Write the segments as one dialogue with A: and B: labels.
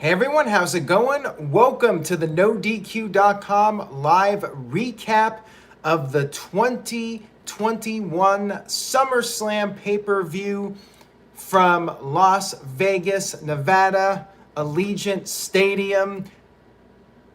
A: Hey everyone, how's it going? Welcome to the NoDQ.com live recap of the 2021 SummerSlam pay-per-view from Las Vegas, Nevada, Allegiant Stadium.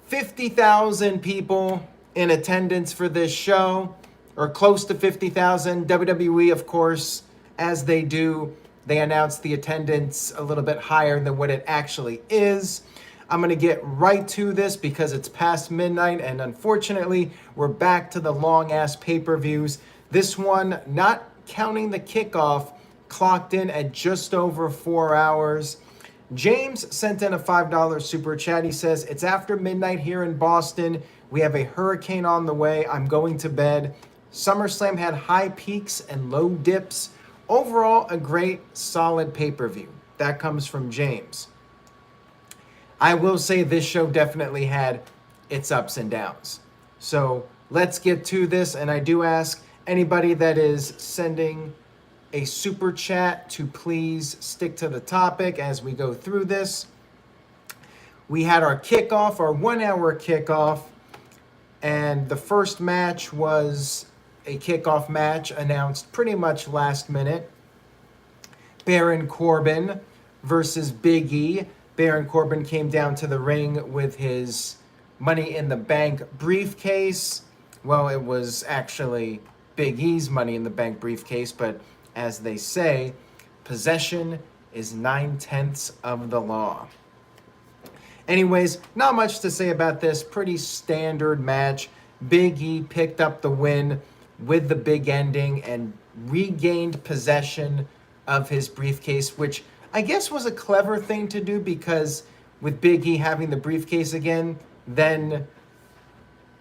A: 50,000 people in attendance for this show, or close to 50,000. WWE, of course, as they do, they announced the attendance a little bit higher than what it actually is. I'm going to get right to this because it's past midnight, and unfortunately, we're back to the long-ass pay-per-views. This one, not counting the kickoff, clocked in at just over 4 hours. James sent in a $5 super chat. He says, it's after midnight here in Boston. We have a hurricane on the way. I'm going to bed. SummerSlam had high peaks and low dips. Overall, a great, solid pay-per-view. That comes from James. I will say this show definitely had its ups and downs. So let's get to this. And I do ask anybody that is sending a super chat to please stick to the topic as we go through this. We had our kickoff, our 1 hour kickoff. And the first match was a kickoff match announced pretty much last minute. Baron Corbin versus Big E. Baron Corbin came down to the ring with his Money in the Bank briefcase. Well, it was actually Big E's Money in the Bank briefcase, but as they say, possession is 9/10 of the law. Anyways, not much to say about this. Pretty standard match. Big E picked up the win with the big ending and regained possession of his briefcase, which I guess was a clever thing to do because with Big E having the briefcase again, then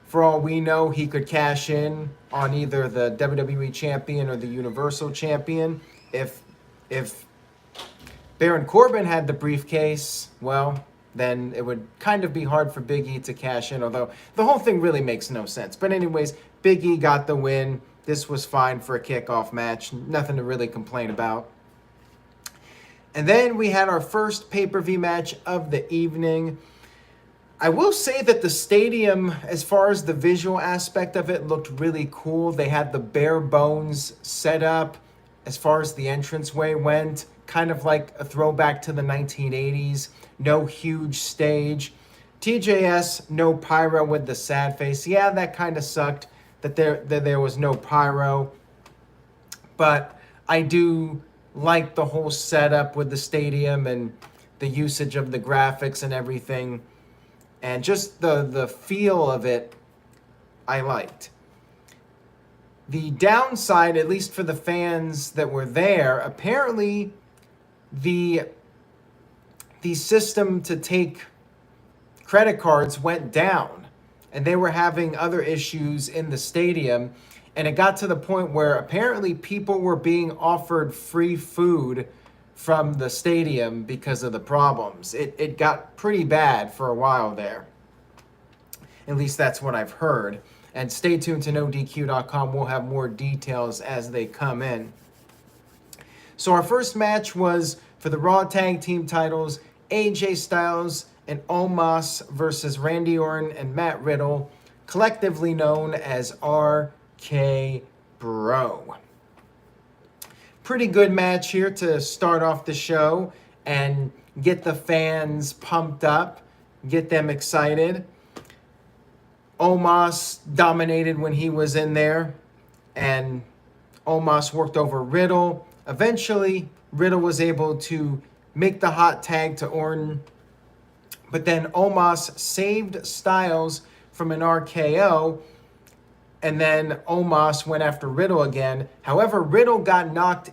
A: for all we know, he could cash in on either the WWE Champion or the Universal Champion. If Baron Corbin had the briefcase, well, then it would kind of be hard for Big E to cash in, although the whole thing really makes no sense. But anyways, Big E got the win. This was fine for a kickoff match. Nothing to really complain about. And then we had our first pay-per-view match of the evening. I will say that the stadium, as far as the visual aspect of it, looked really cool. They had the bare bones set up as far as the entranceway went, kind of like a throwback to the 1980s. No huge stage. TJS, no pyro with the sad face. Yeah, that kind of sucked that there was no pyro. But I do like the whole setup with the stadium and the usage of the graphics and everything. And just the feel of it, I liked. The downside, at least for the fans that were there, apparently the system to take credit cards went down. And they were having other issues in the stadium. And it got to the point where apparently people were being offered free food from the stadium because of the problems. It got pretty bad for a while there. At least that's what I've heard. And stay tuned to NoDQ.com. We'll have more details as they come in. So our first match was for the Raw Tag Team titles, AJ Styles and Omos versus Randy Orton and Matt Riddle, collectively known as RK Bro. Pretty good match here to start off the show and get the fans pumped up, get them excited. Omos dominated when he was in there, and Omos worked over Riddle. Eventually, Riddle was able to make the hot tag to Orton, but then Omos saved Styles from an RKO, and then Omos went after Riddle again. However, Omos got knocked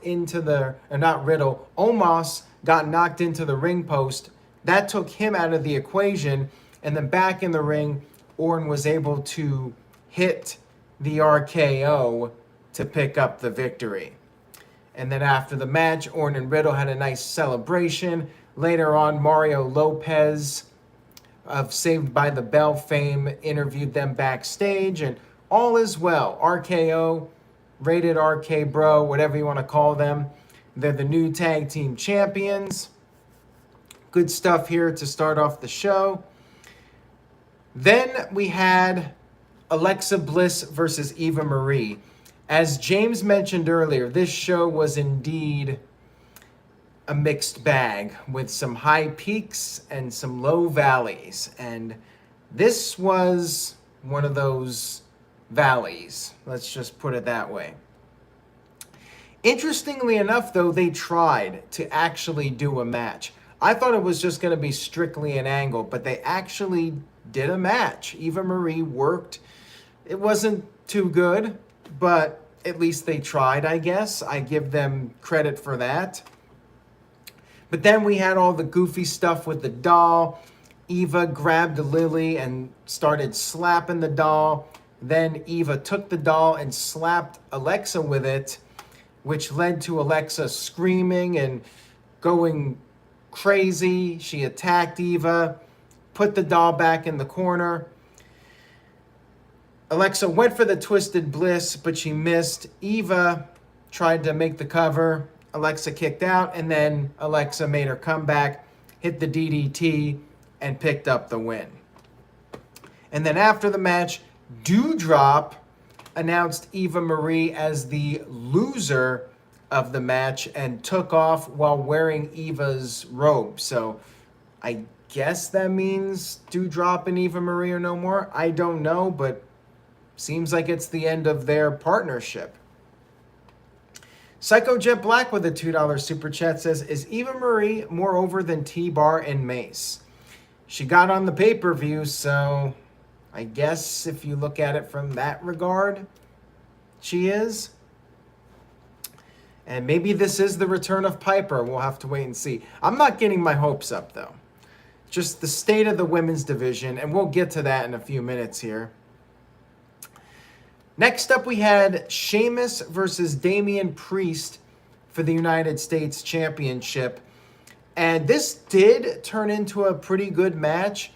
A: into the ring post. That took him out of the equation, and then back in the ring, Orton was able to hit the RKO to pick up the victory. And then after the match, Orton and Riddle had a nice celebration. Later on, Mario Lopez of Saved by the Bell fame interviewed them backstage, and all is well. RKO, rated RK Bro, whatever you want to call them. They're the new tag team champions. Good stuff here to start off the show. Then we had Alexa Bliss versus Eva Marie. As James mentioned earlier, this show was indeed a mixed bag with some high peaks and some low valleys. And this was one of those valleys. Let's just put it that way. Interestingly enough, though, they tried to actually do a match. I thought it was just going to be strictly an angle, but they actually did a match. Eva Marie worked. It wasn't too good, but at least they tried, I guess. I give them credit for that. But then we had all the goofy stuff with the doll. Eva grabbed Lily and started slapping the doll. Then Eva took the doll and slapped Alexa with it, which led to Alexa screaming and going crazy. She attacked Eva, put the doll back in the corner. Alexa went for the Twisted Bliss, but she missed. Eva tried to make the cover. Alexa kicked out, and then Alexa made her comeback, hit the DDT, and picked up the win. And then after the match, Doudrop announced Eva Marie as the loser of the match and took off while wearing Eva's robe. So I guess that means Doudrop and Eva Marie are no more. I don't know, but seems like it's the end of their partnership. Psycho Jet Black with a $2 super chat says, is Eva Marie more over than T-Bar and Mace? She got on the pay-per-view, so I guess if you look at it from that regard, she is. And maybe this is the return of Piper. We'll have to wait and see. I'm not getting my hopes up, though. Just the state of the women's division, and we'll get to that in a few minutes here. Next up, we had Sheamus versus Damian Priest for the United States Championship. And this did turn into a pretty good match,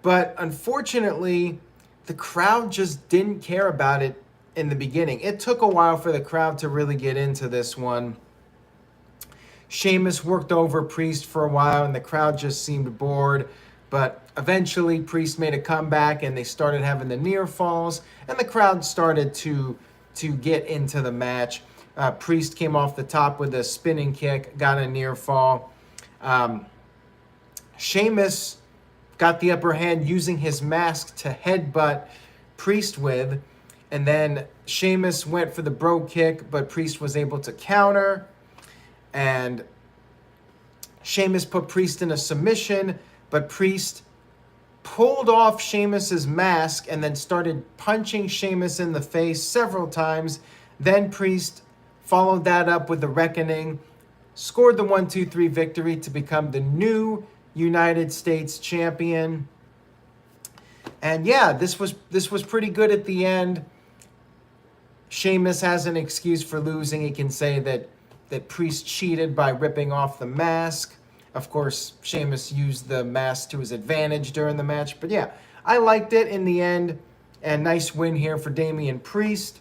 A: but unfortunately, the crowd just didn't care about it in the beginning. It took a while for the crowd to really get into this one. Sheamus worked over Priest for a while, and the crowd just seemed bored. But eventually, Priest made a comeback, and they started having the near falls, and the crowd started to get into the match. Priest came off the top with a spinning kick, got a near fall. Sheamus got the upper hand using his mask to headbutt Priest with, and then Sheamus went for the brogue kick, but Priest was able to counter, and Sheamus put Priest in a submission, but Priest pulled off Sheamus's mask and then started punching Sheamus in the face several times. Then Priest followed that up with the Reckoning, scored the 1-2-3 victory to become the new United States champion. And yeah, this was pretty good at the end. Sheamus has an excuse for losing. He can say that Priest cheated by ripping off the mask. Of course, Sheamus used the mask to his advantage during the match. But yeah, I liked it in the end. And nice win here for Damian Priest.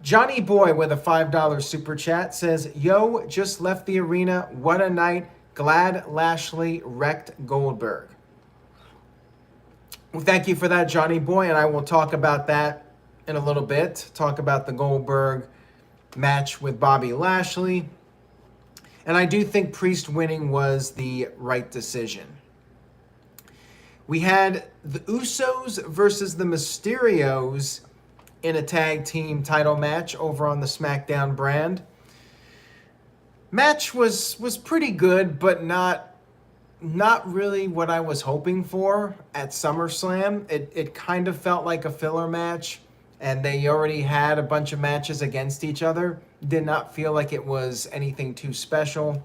A: Johnny Boy with a $5 super chat says, yo, just left the arena. What a night. Glad Lashley wrecked Goldberg. Well, thank you for that, Johnny Boy. And I will talk about that in a little bit. Talk about the Goldberg match with Bobby Lashley. And I do think Priest winning was the right decision. We had the Usos versus the Mysterios in a tag team title match over on the Smackdown brand. Match was pretty good, but not really what I was hoping for at SummerSlam. It kind of felt like a filler match, and they already had a bunch of matches against each other. Did not feel like it was anything too special.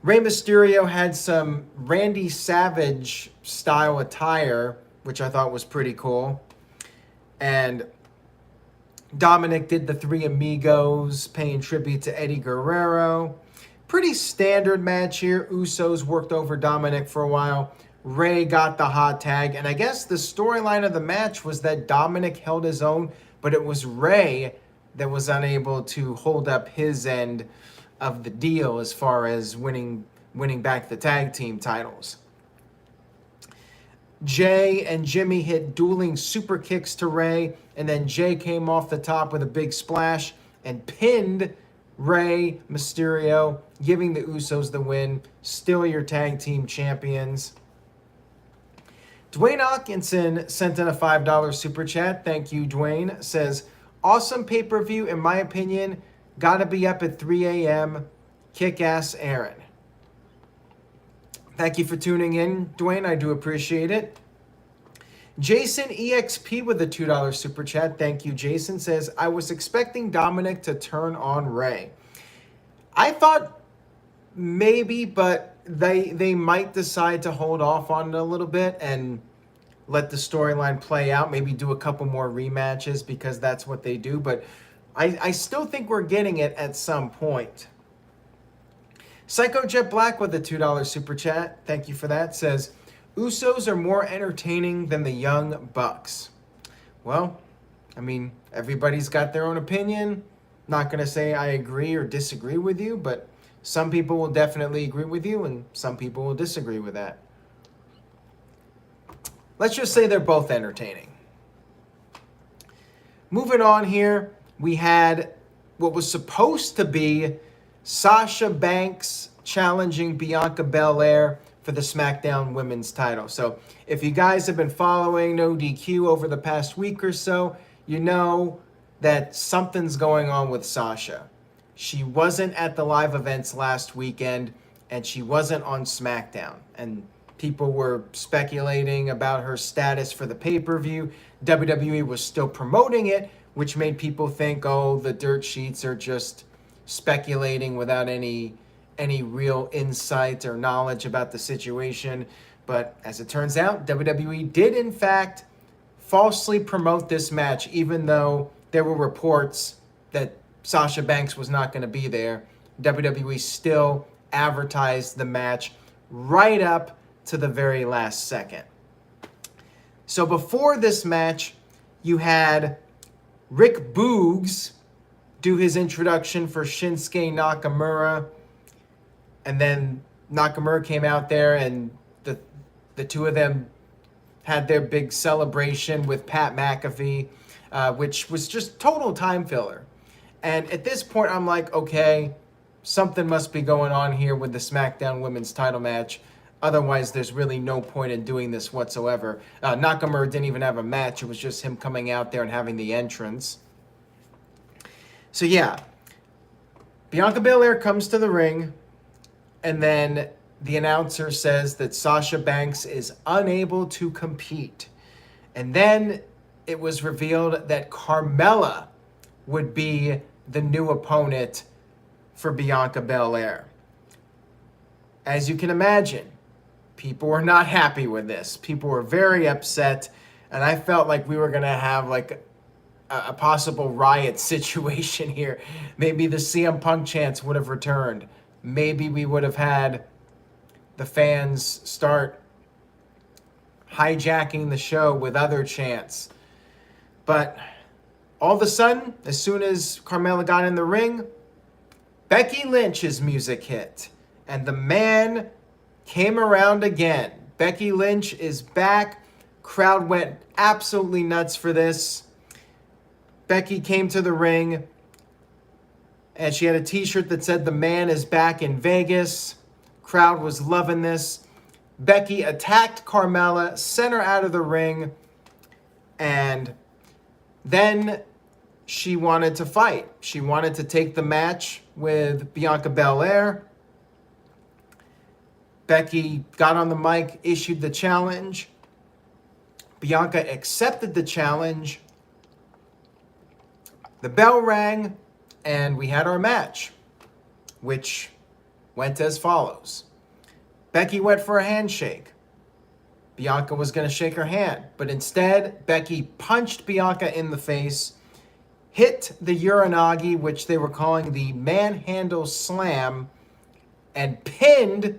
A: Rey Mysterio had some Randy Savage style attire, which I thought was pretty cool. And Dominik did the Three Amigos, paying tribute to Eddie Guerrero. Pretty standard match here. Usos worked over Dominik for a while. Rey got the hot tag. And I guess the storyline of the match was that Dominik held his own, but it was Rey that was unable to hold up his end of the deal as far as winning back the tag team titles. Jay and Jimmy hit dueling super kicks to Ray, and then Jay came off the top with a big splash and pinned Ray Mysterio, giving the Usos the win. Still your tag team champions. Dwayne Atkinson sent in a $5 super chat. Thank you, Dwayne. Says, awesome pay-per-view, in my opinion. Gotta be up at 3 a.m. Kick-ass Aaron. Thank you for tuning in, Dwayne. I do appreciate it. Jason EXP with a $2 super chat. Thank you, Jason. Says, I was expecting Dominik to turn on Ray. I thought maybe, but they might decide to hold off on it a little bit and let the storyline play out. Maybe do a couple more rematches because that's what they do. But I still think we're getting it at some point. Psycho Jet Black with a $2 super chat. Thank you for that. Says, Usos are more entertaining than the Young Bucks. Well, I mean, everybody's got their own opinion. Not going to say I agree or disagree with you, but some people will definitely agree with you and some people will disagree with that. Let's just say they're both entertaining. Moving on here, we had what was supposed to be Sasha Banks challenging Bianca Belair for the Smackdown Women's title. So if you guys have been following No DQ over the past week or so, you know that something's going on with Sasha. She wasn't at the live events last weekend, and she wasn't on SmackDown. And people were speculating about her status for the pay-per-view. WWE was still promoting it, which made people think, oh, the dirt sheets are just speculating without any real insight or knowledge about the situation. But as it turns out, WWE did in fact falsely promote this match, even though there were reports that Sasha Banks was not going to be there. WWE still advertised the match right up to the very last second. So before this match, you had Rick Boogs do his introduction for Shinsuke Nakamura. And then Nakamura came out there and the two of them had their big celebration with Pat McAfee, which was just total time filler. And at this point, I'm like, okay, something must be going on here with the SmackDown Women's title match. Otherwise, there's really no point in doing this whatsoever. Nakamura didn't even have a match. It was just him coming out there and having the entrance. So yeah, Bianca Belair comes to the ring, and then the announcer says that Sasha Banks is unable to compete. And then it was revealed that Carmella would be the new opponent for Bianca Belair. As you can imagine, people were not happy with this. People were very upset, and I felt like we were going to have like a possible riot situation here. Maybe the CM Punk chants would have returned. Maybe we would have had the fans start hijacking the show with other chants. But all of a sudden, as soon as Carmella got in the ring, Becky Lynch's music hit. And the man came around again. Becky Lynch is back. Crowd went absolutely nuts for this. Becky came to the ring, and she had a t-shirt that said, "The man is back in Vegas." Crowd was loving this. Becky attacked Carmella, sent her out of the ring, and then she wanted to fight. She wanted to take the match with Bianca Belair. Becky got on the mic, issued the challenge. Bianca accepted the challenge. The bell rang, and we had our match, which went as follows. Becky went for a handshake. Bianca was going to shake her hand, but instead, Becky punched Bianca in the face, hit the Uranagi, which they were calling the manhandle slam, and pinned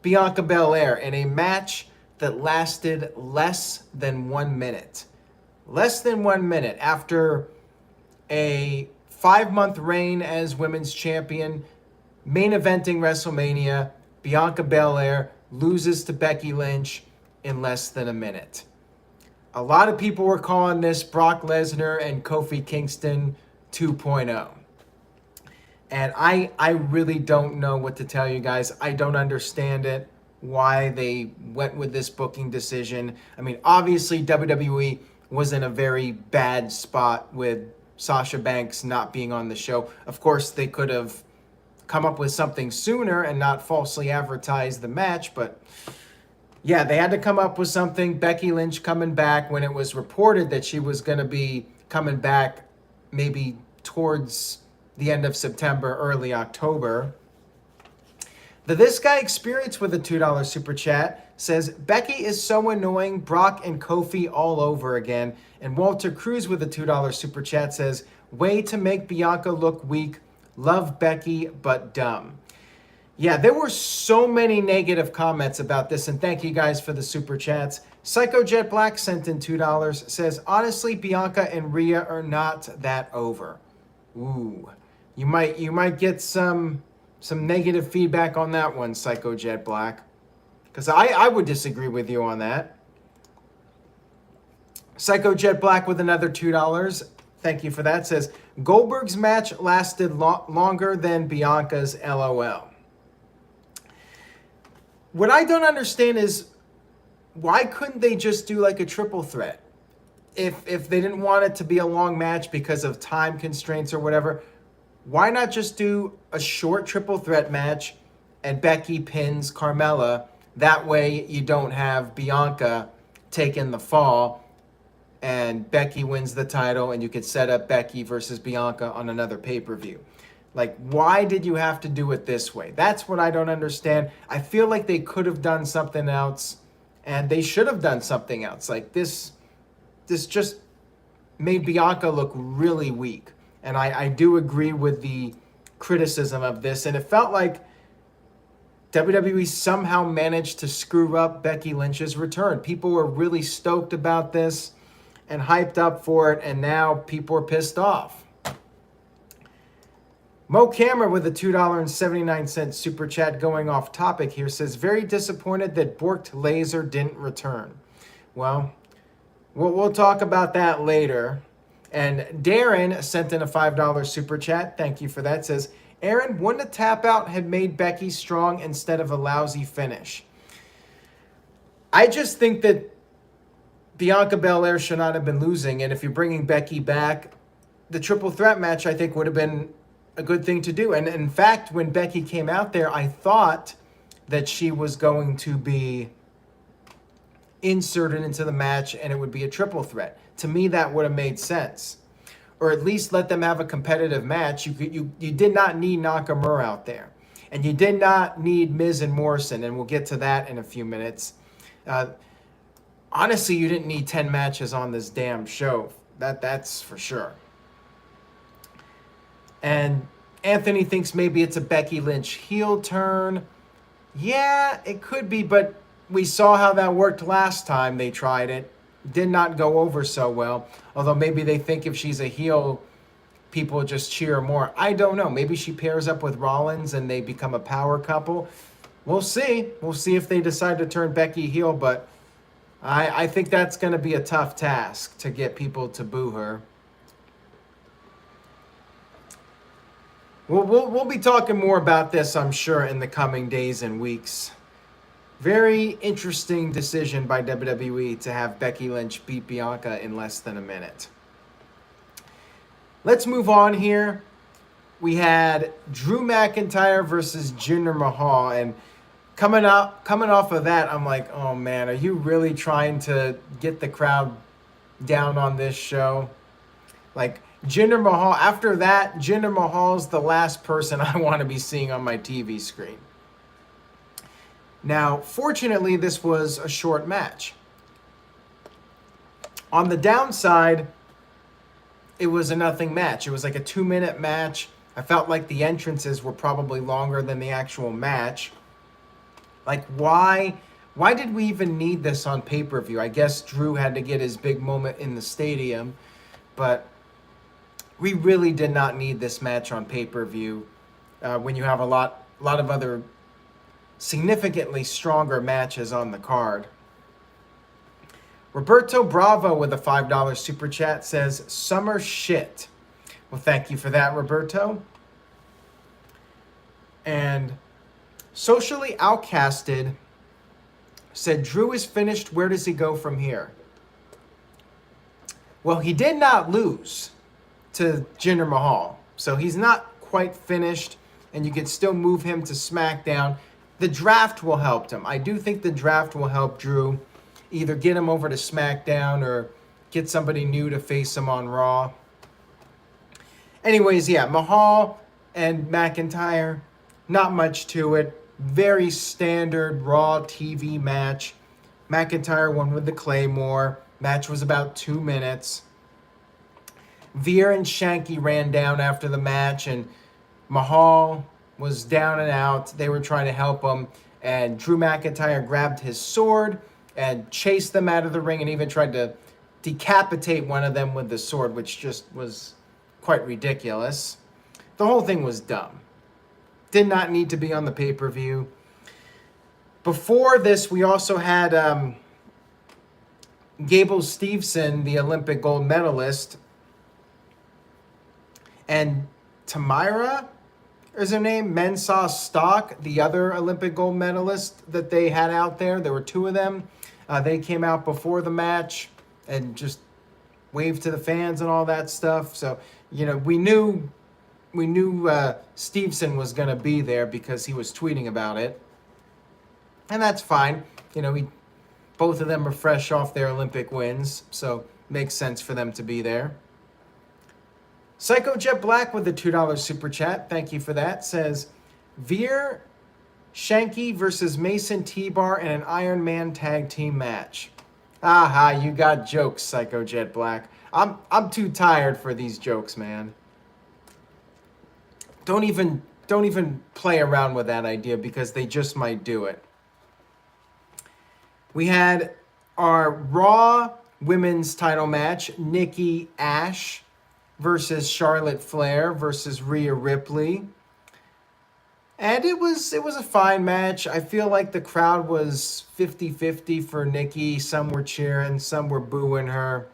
A: Bianca Belair in a match that lasted less than 1 minute. Less than 1 minute after a 5-month reign as women's champion. main eventing WrestleMania, Bianca Belair loses to Becky Lynch in less than a minute. A lot of people were calling this Brock Lesnar and Kofi Kingston 2.0. And I really don't know what to tell you guys. I don't understand it, why they went with this booking decision. I mean, obviously WWE was in a very bad spot with Sasha Banks not being on the show. Of course, they could have come up with something sooner and not falsely advertise the match, but yeah, they had to come up with something. Becky Lynch coming back when it was reported that she was going to be coming back maybe towards the end of September, early October. The This Guy Experience with a $2 super chat says, Becky is so annoying, Brock and Kofi all over again. And Walter Cruz with a $2 super chat says, way to make Bianca look weak. Love Becky, but dumb. Yeah, there were so many negative comments about this, and thank you guys for the super chats. Psycho Jet Black sent in $2, says, honestly, Bianca and Rhea are not that over. Ooh, you might get some negative feedback on that one, Psycho Jet Black, because I would disagree with you on that. Psycho Jet Black with another $2. Thank you for that. Says, Goldberg's match lasted longer than Bianca's, LOL. What I don't understand is, why couldn't they just do like a triple threat? If they didn't want it to be a long match because of time constraints or whatever, why not just do a short triple threat match and Becky pins Carmella? That way you don't have Bianca taking the fall and Becky wins the title and you could set up Becky versus Bianca on another pay-per-view. Like, why did you have to do it this way? That's what I don't understand. I feel like they could have done something else, and they should have done something else. Like, this just made Bianca look really weak. And I do agree with the criticism of this. And it felt like WWE somehow managed to screw up Becky Lynch's return. People were really stoked about this and hyped up for it, and now people are pissed off. Mo Camera with a $2.79 super chat going off topic here says, very disappointed that Borked Laser didn't return. Well, we'll talk about that later. And Darren sent in a $5 super chat. Thank you for that. Says, Aaron, wouldn't a tap out have made Becky strong instead of a lousy finish? I just think that Bianca Belair should not have been losing. And if you're bringing Becky back, the triple threat match, I think, would have been a good thing to do. And in fact, when Becky came out there, I thought that she was going to be inserted into the match and it would be a triple threat. To me, that would have made sense. Or at least let them have a competitive match. You did not need Nakamura out there. And you did not need Miz and Morrison, and we'll get to that in a few minutes. Honestly, you didn't need 10 matches on this damn show. That's for sure. And Anthony thinks maybe it's a Becky Lynch heel turn. Yeah, it could be, but we saw how that worked last time they tried it. Did not go over so well. Although maybe they think if she's a heel, people just cheer more. I don't know. Maybe she pairs up with Rollins and they become a power couple. We'll see. We'll see if they decide to turn Becky heel, but I think that's going to be a tough task to get people to boo her. We'll be talking more about this, I'm sure, in the coming days and weeks. Very interesting decision by WWE to have Becky Lynch beat Bianca in less than a minute. Let's move on here. We had Drew McIntyre versus Jinder Mahal, and coming off of that, I'm like, oh man, are you really trying to get the crowd down on this show? Like, Jinder Mahal, after that, Jinder Mahal's the last person I want to be seeing on my TV screen. Now, fortunately, this was a short match. On the downside, it was a nothing match. It was like a 2-minute match. I felt like the entrances were probably longer than the actual match. Like, why did we even need this on pay-per-view? I guess Drew had to get his big moment in the stadium, but we really did not need this match on pay-per-view. when you have a lot of other significantly stronger matches on the card. Roberto Bravo with a $5 super chat says, "Summer shit." Well, thank you for that, Roberto. And Socially Outcasted said, "Drew is finished. Where does he go from here?" Well, he did not lose to Jinder Mahal, so he's not quite finished, and you can still move him to SmackDown. The draft will help him. I do think the draft will help Drew either get him over to SmackDown or get somebody new to face him on Raw. Anyways, yeah, Mahal and McIntyre, not much to it. Very standard Raw TV match. McIntyre won with the Claymore. Match was about 2 minutes. Veer and Shanky ran down after the match, and Mahal was down and out. They were trying to help him, and Drew McIntyre grabbed his sword and chased them out of the ring and even tried to decapitate one of them with the sword, which just was quite ridiculous. The whole thing was dumb. Did not need to be on the pay-per-view. Before this, we also had Gable Steveson, the Olympic gold medalist, and Tamira is her name, Mensah Stock, the other Olympic gold medalist that they had out there. There were 2 of them. They came out before the match and just waved to the fans and all that stuff. So, you know, we knew Steveson was going to be there because he was tweeting about it. And that's fine. You know, both of them are fresh off their Olympic wins, so makes sense for them to be there. Psycho Jet Black with the $2 super chat, thank you for that, says, "Veer, Shanky versus Mason T-Bar in an Iron Man tag team match." Aha, you got jokes, Psycho Jet Black. I'm too tired for these jokes, man. Don't even play around with that idea because they just might do it. We had our Raw women's title match, Nikki Ash versus Charlotte Flair versus Rhea Ripley. And it was a fine match. I feel like the crowd was 50-50 for Nikki. Some were cheering, some were booing her.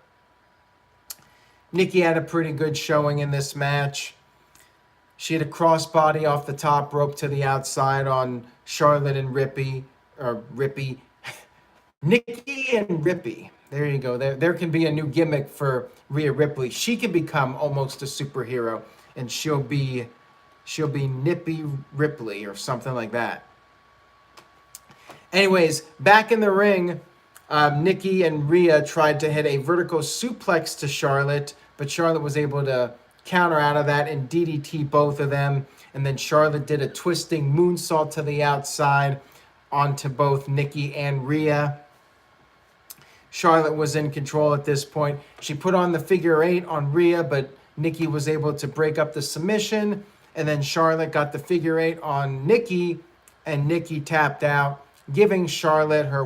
A: Nikki had a pretty good showing in this match. She had a crossbody off the top rope to the outside on Charlotte and Rippy. Nikki and Rippy. There you go. There can be a new gimmick for Rhea Ripley. She can become almost a superhero, and she'll be Nippy Ripley or something like that. Anyways, back in the ring, Nikki and Rhea tried to hit a vertical suplex to Charlotte, but Charlotte was able to counter out of that and DDT both of them. And then Charlotte did a twisting moonsault to the outside onto both Nikki and Rhea. Charlotte was in control at this point. She put on the figure 8 on Rhea, but Nikki was able to break up the submission. And then Charlotte got the figure 8 on Nikki, and Nikki tapped out, giving Charlotte her,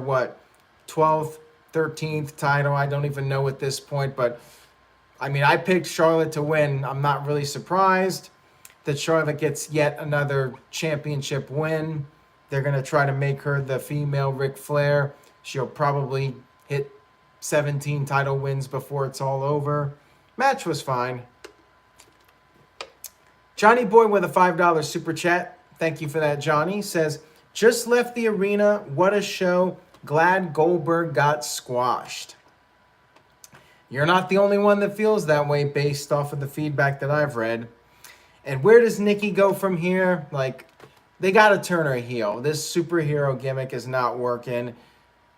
A: 12th, 13th title? I don't even know at this point, but I mean, I picked Charlotte to win. I'm not really surprised that Charlotte gets yet another championship win. They're going to try to make her the female Ric Flair. She'll probably hit 17 title wins before it's all over. Match was fine. Johnny Boy with a $5 super chat. Thank you for that, Johnny. Says, "Just left the arena. What a show. Glad Goldberg got squashed." You're not the only one that feels that way based off of the feedback that I've read. And where does Nikki go from here? Like, they got to turn her heel. This superhero gimmick is not working.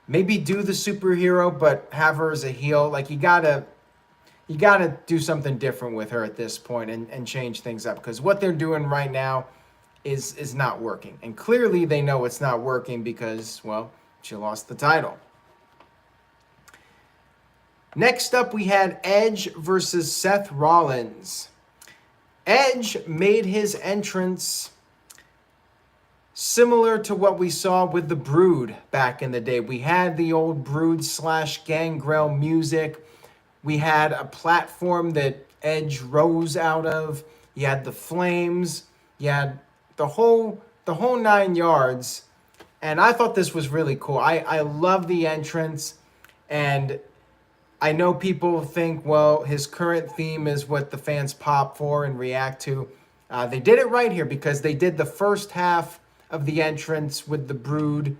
A: Maybe do the superhero, but have her as a heel. Like, you gotta do something different with her at this point and change things up. Because what they're doing right now is not working. And clearly they know it's not working because, well, she lost the title. Next up, we had Edge versus Seth Rollins. Edge made his entrance similar to what we saw with the Brood back in the day. We had the old Brood / Gangrel music. We had a platform that Edge rose out of. You had the flames. You had the whole 9 yards. And I thought this was really cool. I love the entrance, and I know people think, well, his current theme is what the fans pop for and react to. They did it right here because they did the first half of the entrance with the Brood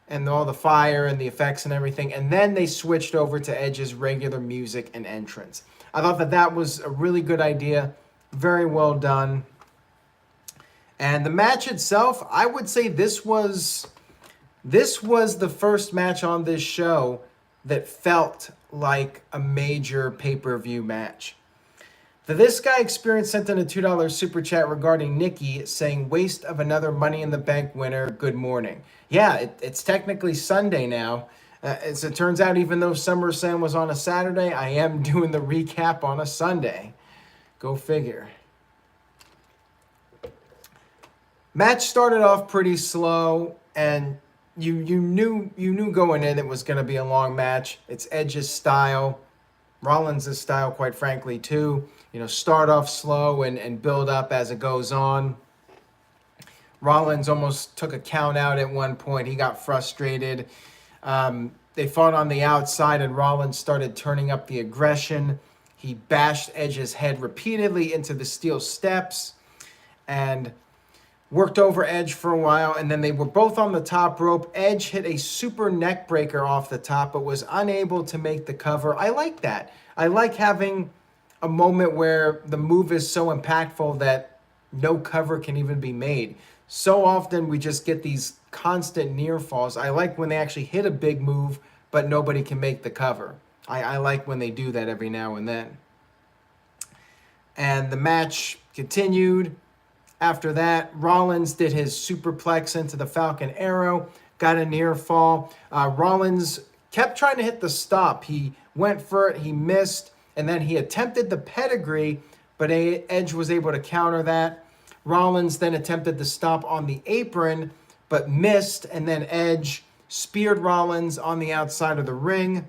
A: and all the fire and the effects and everything, and then they switched over to Edge's regular music and entrance. I thought that was a really good idea. Very well done. And the match itself, I would say this was the first match on this show that felt like a major pay-per-view match. This guy Experience sent in a $2 super chat regarding Nikki, saying, waste of another Money in the Bank winner, good morning. Yeah, it's technically Sunday now. As it turns out, even though SummerSlam was on a Saturday, I am doing the recap on a Sunday. Go figure. Match started off pretty slow, and you knew going in it was going to be a long match. It's Edge's style, Rollins' style, quite frankly, too. Start off slow and build up as it goes on. Rollins almost took a count out at one point. He got frustrated. They fought on the outside, and Rollins started turning up the aggression. He bashed Edge's head repeatedly into the steel steps and worked over Edge for a while, and then they were both on the top rope. Edge hit a super neck breaker off the top, but was unable to make the cover. I like that. I like having a moment where the move is so impactful that no cover can even be made. So often we just get these constant near falls. I like when they actually hit a big move, but nobody can make the cover. I like when they do that every now and then. And the match continued. After that, Rollins did his superplex into the Falcon Arrow, got a near fall. Rollins kept trying to hit the stop. He went for it, he missed, and then he attempted the pedigree, but Edge was able to counter that. Rollins then attempted the stop on the apron, but missed, and then Edge speared Rollins on the outside of the ring,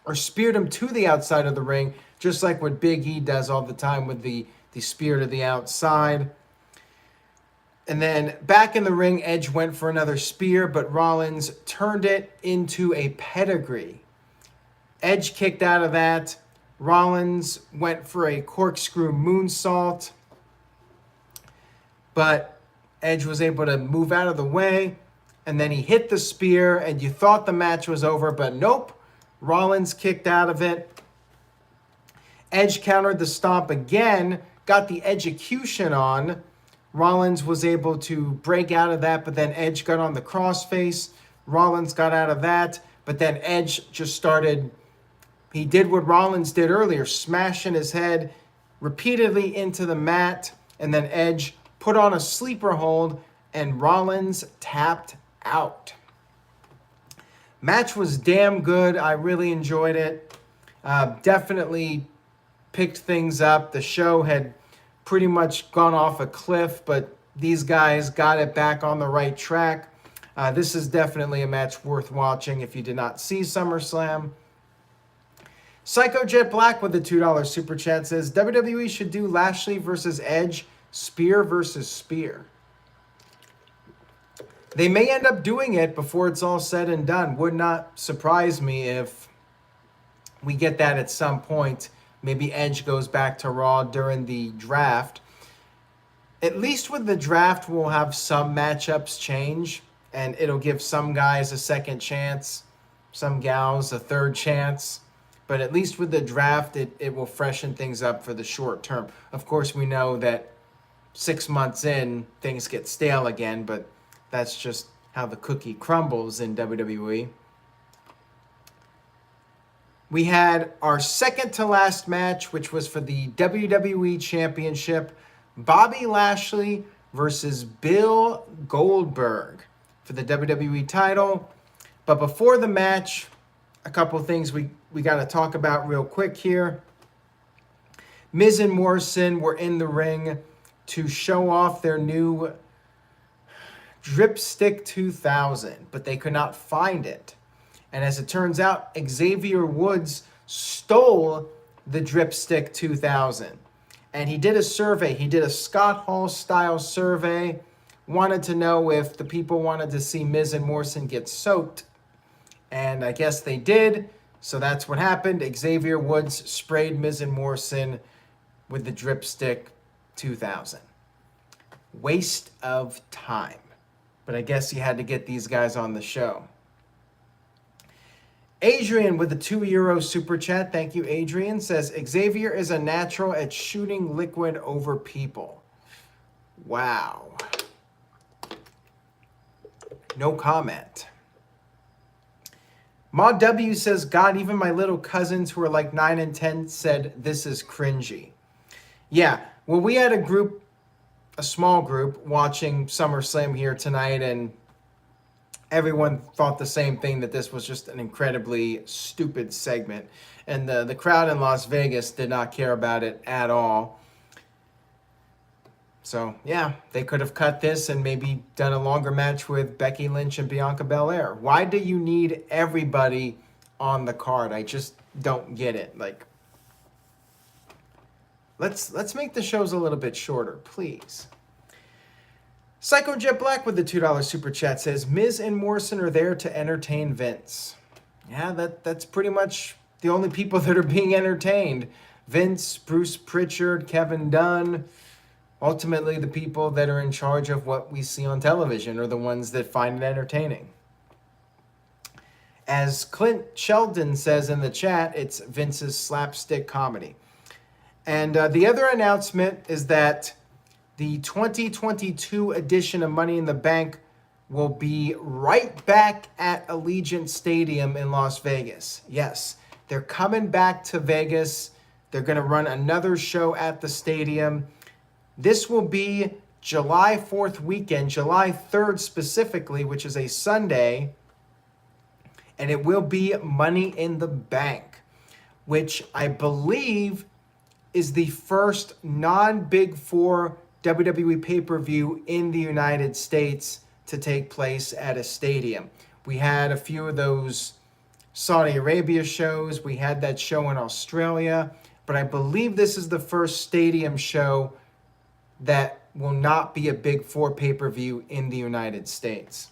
A: or speared him to the outside of the ring, just like what Big E does all the time with the spear to the outside. And then back in the ring, Edge went for another spear, but Rollins turned it into a pedigree. Edge kicked out of that. Rollins went for a corkscrew moonsault, but Edge was able to move out of the way, and then he hit the spear, and you thought the match was over, but nope. Rollins kicked out of it. Edge countered the stomp again, got the execution on. Rollins was able to break out of that, but then Edge got on the crossface. Rollins got out of that, but then Edge just started, he did what Rollins did earlier, smashing his head repeatedly into the mat, and then Edge put on a sleeper hold, and Rollins tapped out. Match was damn good. I really enjoyed it. Definitely picked things up. The show had pretty much gone off a cliff, but these guys got it back on the right track. This is definitely a match worth watching if you did not see SummerSlam. Psycho Jet Black with the $2 super chat says, WWE should do Lashley versus Edge, spear versus spear. They may end up doing it before it's all said and done. Would not surprise me if we get that at some point. Maybe Edge goes back to Raw during the draft. At least with the draft, we'll have some matchups change, and it'll give some guys a second chance, some gals a third chance. But at least with the draft, it will freshen things up for the short term. Of course, we know that 6 months in, things get stale again, but that's just how the cookie crumbles in WWE. We had our second to last match, which was for the WWE Championship. Bobby Lashley versus Bill Goldberg for the WWE title. But before the match, a couple things we got to talk about real quick here. Miz and Morrison were in the ring to show off their new Dripstick 2000, but they could not find it. And as it turns out, Xavier Woods stole the Dripstick 2000. And he did a survey. He did a Scott Hall style survey. Wanted to know if the people wanted to see Miz and Morrison get soaked. And I guess they did. So that's what happened. Xavier Woods sprayed Miz and Morrison with the Dripstick 2000. Waste of time. But I guess you had to get these guys on the show. Adrian with the €2 super chat. Thank you, Adrian. Says, Xavier is a natural at shooting liquid over people. Wow. No comment. Maud W says, God, even my little cousins who are like 9 and 10 said this is cringy. Yeah, well, we had a small group watching SummerSlam here tonight, and everyone thought the same thing, that this was just an incredibly stupid segment. And the crowd in Las Vegas did not care about it at all. So, yeah, they could have cut this and maybe done a longer match with Becky Lynch and Bianca Belair. Why do you need everybody on the card? I just don't get it. Like, let's make the shows a little bit shorter, please. Psycho Jet Black with the $2 super chat says, Miz and Morrison are there to entertain Vince. Yeah, that's pretty much the only people that are being entertained. Vince, Bruce Pritchard, Kevin Dunn. Ultimately, the people that are in charge of what we see on television are the ones that find it entertaining. As Clint Sheldon says in the chat, it's Vince's slapstick comedy. And the other announcement is that the 2022 edition of Money in the Bank will be right back at Allegiant Stadium in Las Vegas. Yes, they're coming back to Vegas. They're going to run another show at the stadium. This will be July 4th weekend, July 3rd specifically, which is a Sunday. And it will be Money in the Bank, which I believe is the first non-Big Four WWE pay-per-view in the United States to take place at a stadium. We had a few of those Saudi Arabia shows. We had that show in Australia. But I believe this is the first stadium show that will not be a Big Four pay-per-view in the United States.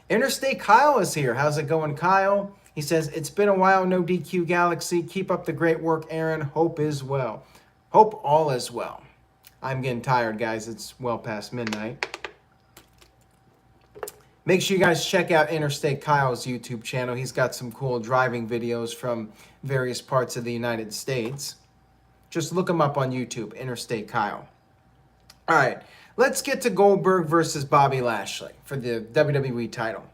A: Interstate Kyle is here. How's it going, Kyle? He says, it's been a while, no DQ Galaxy. Keep up the great work, Aaron. Hope is well. Hope all is well. I'm getting tired, guys. It's well past midnight. Make sure you guys check out Interstate Kyle's YouTube channel. He's got some cool driving videos from various parts of the United States. Just look him up on YouTube, Interstate Kyle. All right, let's get to Goldberg versus Bobby Lashley for the WWE title.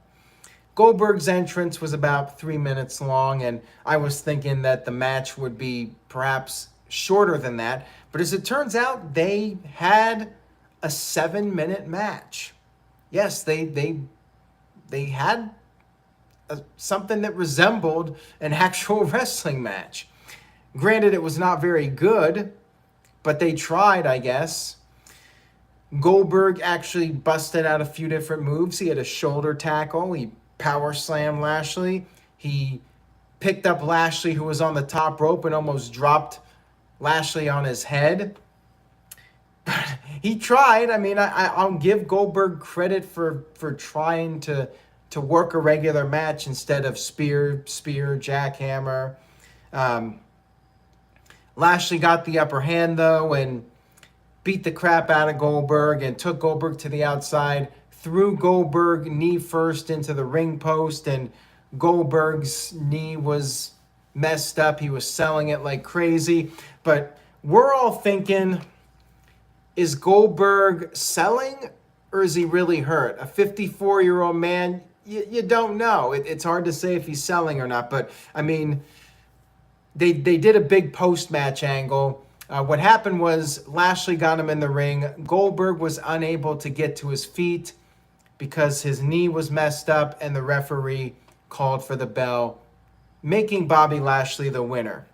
A: Goldberg's entrance was about 3 minutes long, and I was thinking that the match would be perhaps shorter than that. But as it turns out, they had a 7-minute match. Yes, they had something that resembled an actual wrestling match. Granted, it was not very good, but they tried, I guess. Goldberg actually busted out a few different moves. He had a shoulder tackle. He power slammed Lashley. He picked up Lashley, who was on the top rope, and almost dropped Lashley on his head. But he tried. I mean, I'll give Goldberg credit for trying to work a regular match instead of spear, jackhammer. Lashley got the upper hand, though, and beat the crap out of Goldberg and took Goldberg to the outside, threw Goldberg knee first into the ring post, and Goldberg's knee was messed up. He was selling it like crazy. But we're all thinking, is Goldberg selling or is he really hurt? A 54-year-old man, you don't know. It's hard to say if he's selling or not. But, I mean, they did a big post-match angle. What happened was Lashley got him in the ring. Goldberg was unable to get to his feet because his knee was messed up, and the referee called for the bell, making Bobby Lashley the winner.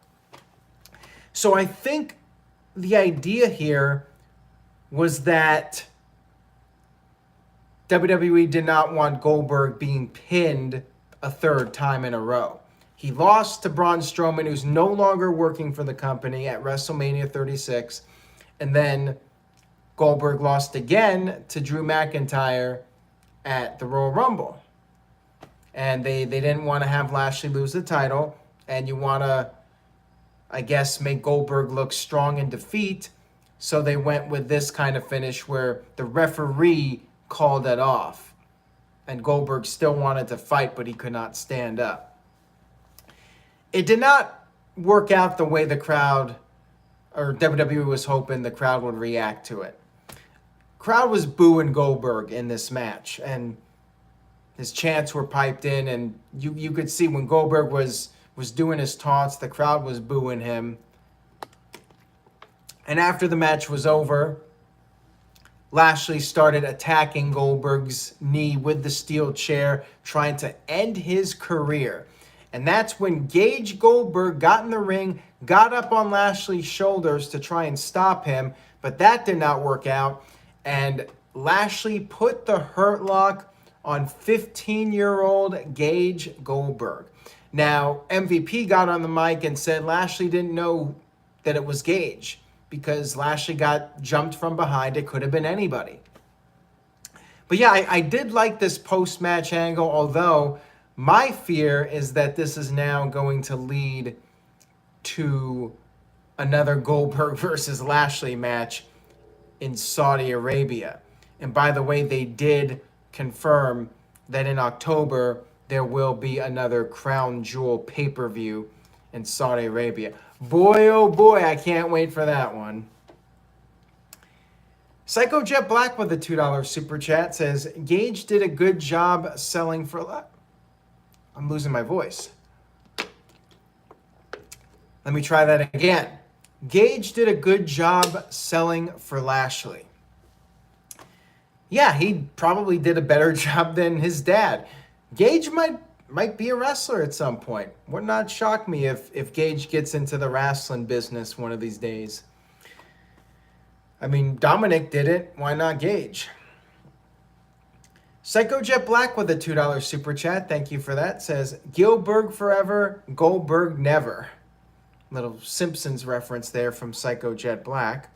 A: So I think the idea here was that WWE did not want Goldberg being pinned a third time in a row. He lost to Braun Strowman, who's no longer working for the company, at WrestleMania 36. And then Goldberg lost again to Drew McIntyre at the Royal Rumble. And they didn't want to have Lashley lose the title. And you want to, I guess, make Goldberg look strong in defeat. So they went with this kind of finish where the referee called it off. And Goldberg still wanted to fight, but he could not stand up. It did not work out the way the crowd, or WWE was hoping the crowd would react to it. Crowd was booing Goldberg in this match, and his chants were piped in, and you could see when Goldberg was doing his taunts, the crowd was booing him. And after the match was over, Lashley started attacking Goldberg's knee with the steel chair, trying to end his career. And that's when Gage Goldberg got in the ring, got up on Lashley's shoulders to try and stop him, but that did not work out. And Lashley put the hurt lock on 15-year-old Gage Goldberg. Now, MVP got on the mic and said Lashley didn't know that it was Gage because Lashley got jumped from behind. It could have been anybody. But yeah, I did like this post-match angle, although my fear is that this is now going to lead to another Goldberg versus Lashley match in Saudi Arabia. And by the way, they did confirm that in October there will be another Crown Jewel pay-per-view in Saudi Arabia. Boy, oh boy, I can't wait for that one. Psycho Jet Black with a $2 super chat says, Gage did a good job selling for... I'm losing my voice. Let me try that again. Gage did a good job selling for Lashley. Yeah, he probably did a better job than his dad. Gage might be a wrestler at some point. Would not shock me if Gage gets into the wrestling business one of these days. I mean, Dominik did it. Why not Gage? Psycho Jet Black with a $2 super chat. Thank you for that. Says, Gilberg forever, Goldberg never. Little Simpsons reference there from Psycho Jet Black.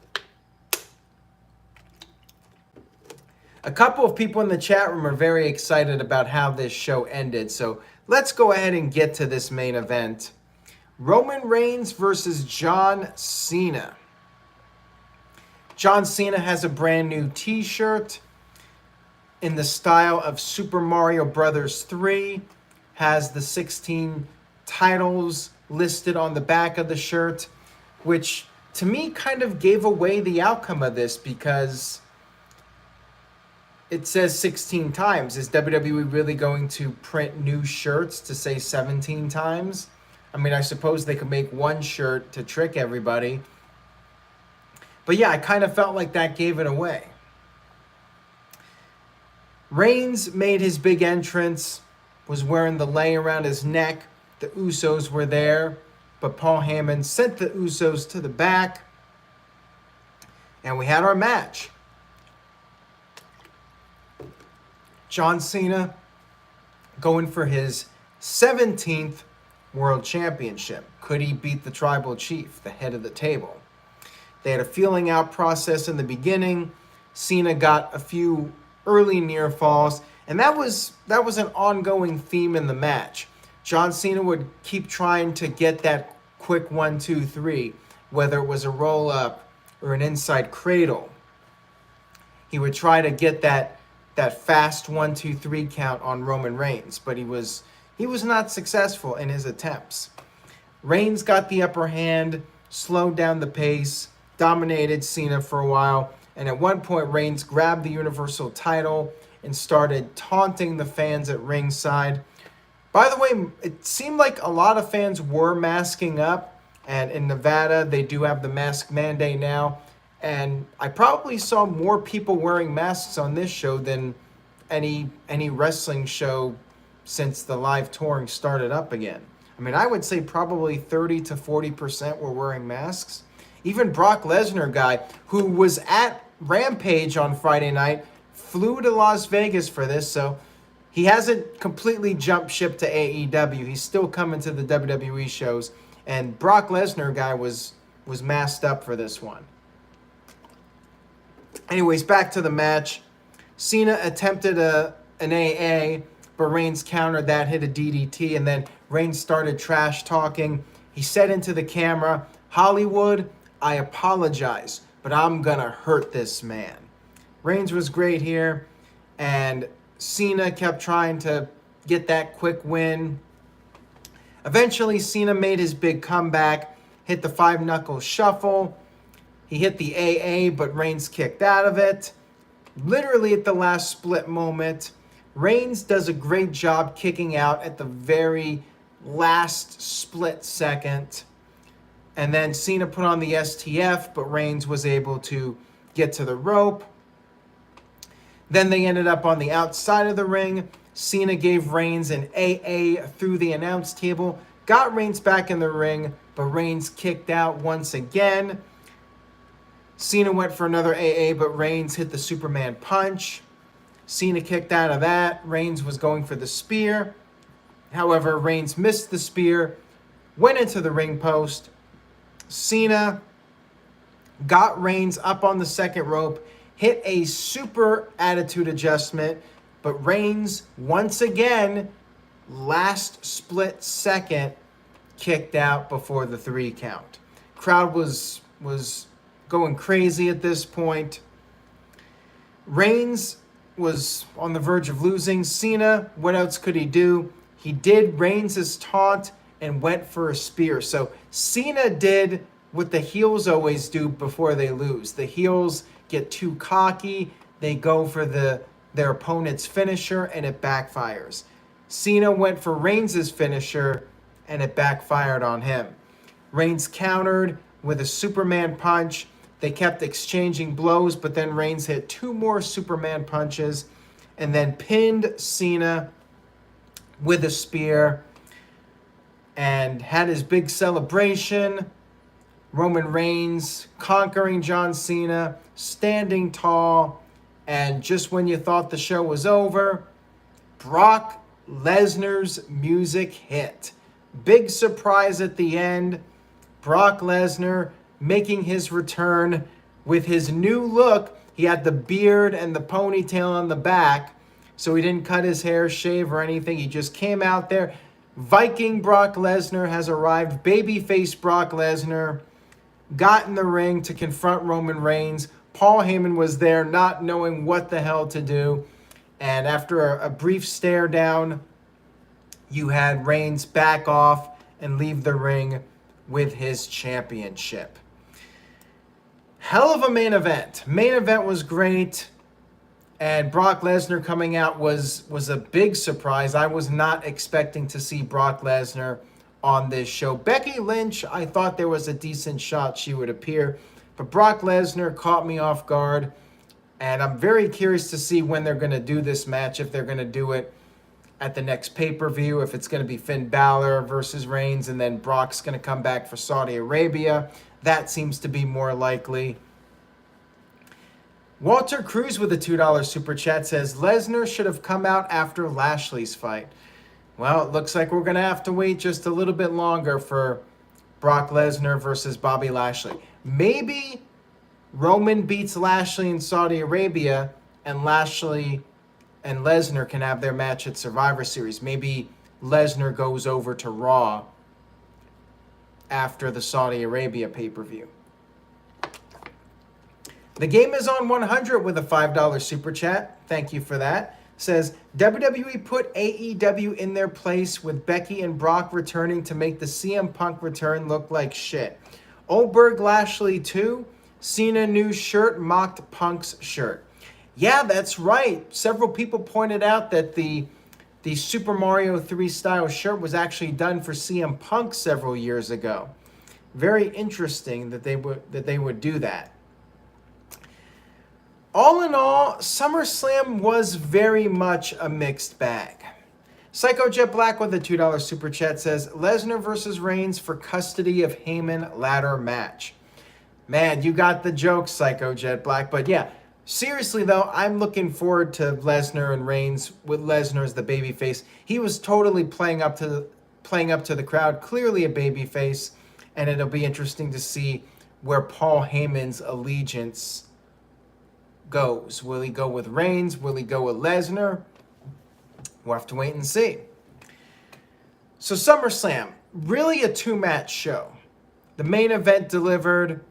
A: A couple of people in the chat room are very excited about how this show ended. So let's go ahead and get to this main event. Roman Reigns versus John Cena. John Cena has a brand new t-shirt in the style of Super Mario Bros. 3. Has the 16 titles listed on the back of the shirt, which to me kind of gave away the outcome of this because it says 16 times. Is WWE really going to print new shirts to say 17 times? I mean, I suppose they could make one shirt to trick everybody. But yeah, I kind of felt like that gave it away. Reigns made his big entrance, was wearing the lei around his neck. The Usos were there, but Paul Heyman sent the Usos to the back. And we had our match. John Cena going for his 17th World Championship. Could he beat the Tribal Chief, the head of the table? They had a feeling out process in the beginning. Cena got a few early near falls, and that was an ongoing theme in the match. John Cena would keep trying to get that quick 1, 2, 3, whether it was a roll up or an inside cradle. He would try to get that fast 1, 2, 3 count on Roman Reigns, but he was not successful in his attempts. Reigns got the upper hand, slowed down the pace, dominated Cena for a while, and at one point Reigns grabbed the Universal title and started taunting the fans at ringside. By the way, it seemed like a lot of fans were masking up, and in Nevada they do have the mask mandate now, and I probably saw more people wearing masks on this show than any wrestling show since the live touring started up again. I mean, I would say probably 30 to 40% were wearing masks. Even Brock Lesnar guy, who was at Rampage on Friday night, flew to Las Vegas for this, so he hasn't completely jumped ship to AEW. He's still coming to the WWE shows. And Brock Lesnar guy was masked up for this one. Anyways, back to the match. Cena attempted an AA, but Reigns countered that, hit a DDT, and then Reigns started trash talking. He said into the camera, "Hollywood, I apologize, but I'm gonna hurt this man." Reigns was great here, and Cena kept trying to get that quick win. Eventually, Cena made his big comeback, hit the 5-knuckle shuffle. He hit the AA, but Reigns kicked out of it. Literally at the last split moment, Reigns does a great job kicking out at the very last split second. And then Cena put on the STF, but Reigns was able to get to the rope. Then they ended up on the outside of the ring. Cena gave Reigns an AA through the announce table, got Reigns back in the ring, but Reigns kicked out once again. Cena went for another AA, but Reigns hit the Superman punch. Cena kicked out of that. Reigns was going for the spear. However, Reigns missed the spear, went into the ring post. Cena got Reigns up on the second rope, hit a super attitude adjustment, but Reigns, once again, last split second, kicked out before the 3 count. Crowd was going crazy at this point. Reigns was on the verge of losing. Cena, what else could he do? He did Reigns' taunt and went for a spear. So Cena did what the heels always do before they lose. The heels get too cocky. They go for their opponent's finisher, and it backfires. Cena went for Reigns' finisher, and it backfired on him. Reigns countered with a Superman punch. They kept exchanging blows, but then Reigns hit 2 more Superman punches and then pinned Cena with a spear and had his big celebration. Roman Reigns conquering John Cena, standing tall, and just when you thought the show was over, Brock Lesnar's music hit. Big surprise at the end. Brock Lesnar making his return with his new look. He had the beard and the ponytail on the back, so he didn't cut his hair, shave, or anything. He just came out there. Viking Brock Lesnar has arrived. Babyface Brock Lesnar got in the ring to confront Roman Reigns. Paul Heyman was there, not knowing what the hell to do. And after a brief stare down, you had Reigns back off and leave the ring with his championship. Hell of a main event. Main event was great. And Brock Lesnar coming out was a big surprise. I was not expecting to see Brock Lesnar on this show. Becky Lynch, I thought there was a decent shot she would appear. But Brock Lesnar caught me off guard. And I'm very curious to see when they're going to do this match. If they're going to do it at the next pay-per-view. If it's going to be Finn Balor versus Reigns. And then Brock's going to come back for Saudi Arabia. That seems to be more likely. Walter Cruz with a $2 super chat says, Lesnar should have come out after Lashley's fight. Well, it looks like we're going to have to wait just a little bit longer for Brock Lesnar versus Bobby Lashley. Maybe Roman beats Lashley in Saudi Arabia and Lashley and Lesnar can have their match at Survivor Series. Maybe Lesnar goes over to Raw after the Saudi Arabia pay-per-view. The Game is on 100 with a $5 super chat. Thank you for that. Says, WWE put AEW in their place with Becky and Brock returning to make the CM Punk return look like shit. Goldberg Lashley 2, Cena new shirt mocked Punk's shirt. Yeah, that's right. Several people pointed out that the Super Mario 3 style shirt was actually done for CM Punk several years ago. Very interesting that they would do that. All in all, SummerSlam was very much a mixed bag. Psycho Jet Black with a $2 super chat says, Lesnar versus Reigns for custody of Heyman ladder match. Man, you got the joke, Psycho Jet Black. But yeah, Seriously, though, I'm looking forward to Lesnar and Reigns with Lesnar as the babyface. He was totally playing up to the crowd, clearly a babyface, and it'll be interesting to see where Paul Heyman's allegiance goes. Will he go with Reigns? Will he go with Lesnar? We'll have to wait and see. So SummerSlam, really a two-match show. The main event delivered.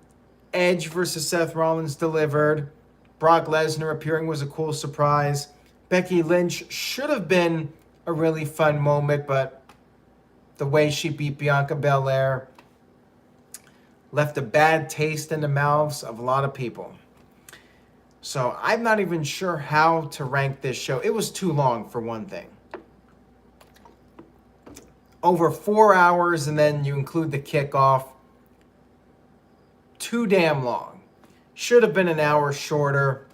A: Edge versus Seth Rollins delivered. Brock Lesnar appearing was a cool surprise. Becky Lynch should have been a really fun moment, but the way she beat Bianca Belair left a bad taste in the mouths of a lot of people. So I'm not even sure how to rank this show. It was too long, for one thing. Over 4 hours, and then you include the kickoff. Too damn long. Should have been an hour shorter.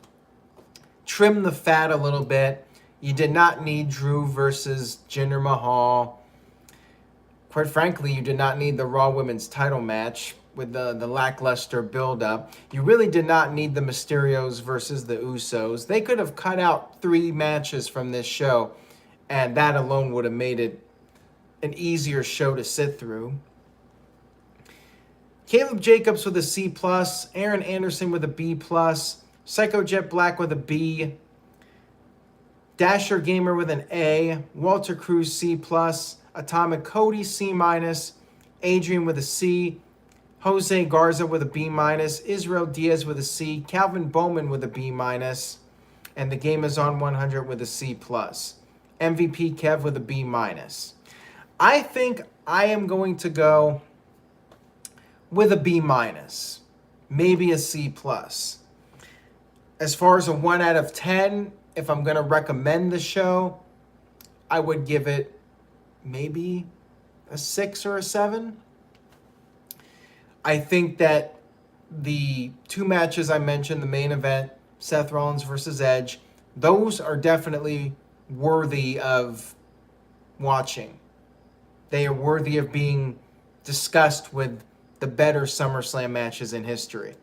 A: Trim the fat a little bit. You did not need Drew versus Jinder Mahal. Quite frankly, you did not need the Raw Women's title match with the lackluster build-up. You really did not need the Mysterios versus the Usos. They could have cut out 3 matches from this show, and that alone would have made it an easier show to sit through. Caleb Jacobs with a C+, Aaron Anderson with a B+, Psycho Jet Black with a B, Dasher Gamer with an A, Walter Cruz C+, Atomic Cody C-, Adrian with a C, Jose Garza with a B-, Israel Diaz with a C, Calvin Bowman with a B-, and the Game is on 100 with a C+. MVP Kev with a B-. I think I am going to go with a B-, maybe a C+. As far as a 1 out of 10, if I'm going to recommend the show, I would give it maybe a 6 or a 7. I think that the 2 matches I mentioned, the main event, Seth Rollins versus Edge, those are definitely worthy of watching. They are worthy of being discussed with the better SummerSlam matches in history.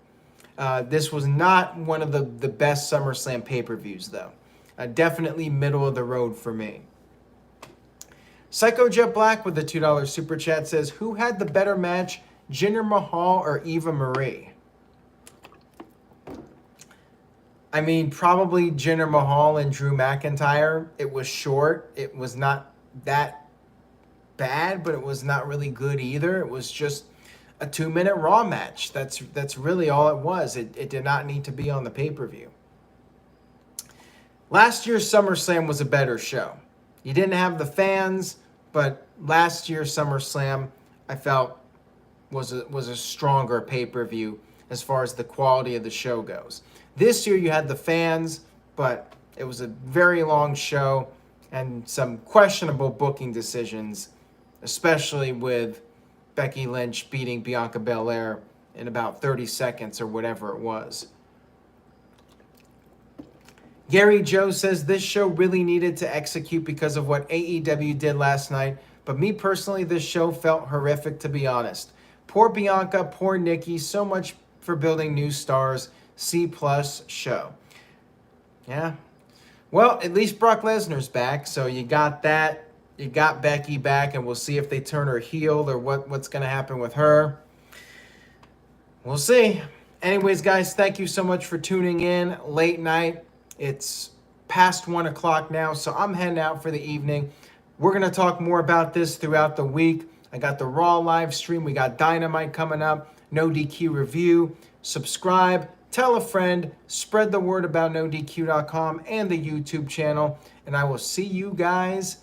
A: This was not one of the best SummerSlam pay-per-views, though. Definitely middle of the road for me. Psycho Jet Black with the $2 super chat says, who had the better match, Jinder Mahal or Eva Marie? I mean, probably Jinder Mahal and Drew McIntyre. It was short. It was not that bad, but it was not really good either. It was just a 2-minute Raw match. That's really all it was. It did not need to be on the pay-per-view. Last year's SummerSlam was a better show. You didn't have the fans, but last year's SummerSlam, I felt, was a stronger pay-per-view as far as the quality of the show goes. This year you had the fans, but it was a very long show and some questionable booking decisions, especially with Becky Lynch beating Bianca Belair in about 30 seconds or whatever it was. Gary Joe says this show really needed to execute because of what AEW did last night, but me personally, this show felt horrific, to be honest. Poor Bianca, poor Nikki, so much for building new stars. C+ show. Yeah. Well, at least Brock Lesnar's back, so you got that. You got Becky back, and we'll see if they turn her heel or what's going to happen with her. We'll see. Anyways, guys, thank you so much for tuning in. Late night. It's past 1 o'clock now, so I'm heading out for the evening. We're going to talk more about this throughout the week. I got the Raw live stream. We got Dynamite coming up. No DQ review. Subscribe. Tell a friend. Spread the word about NoDQ.com and the YouTube channel. And I will see you guys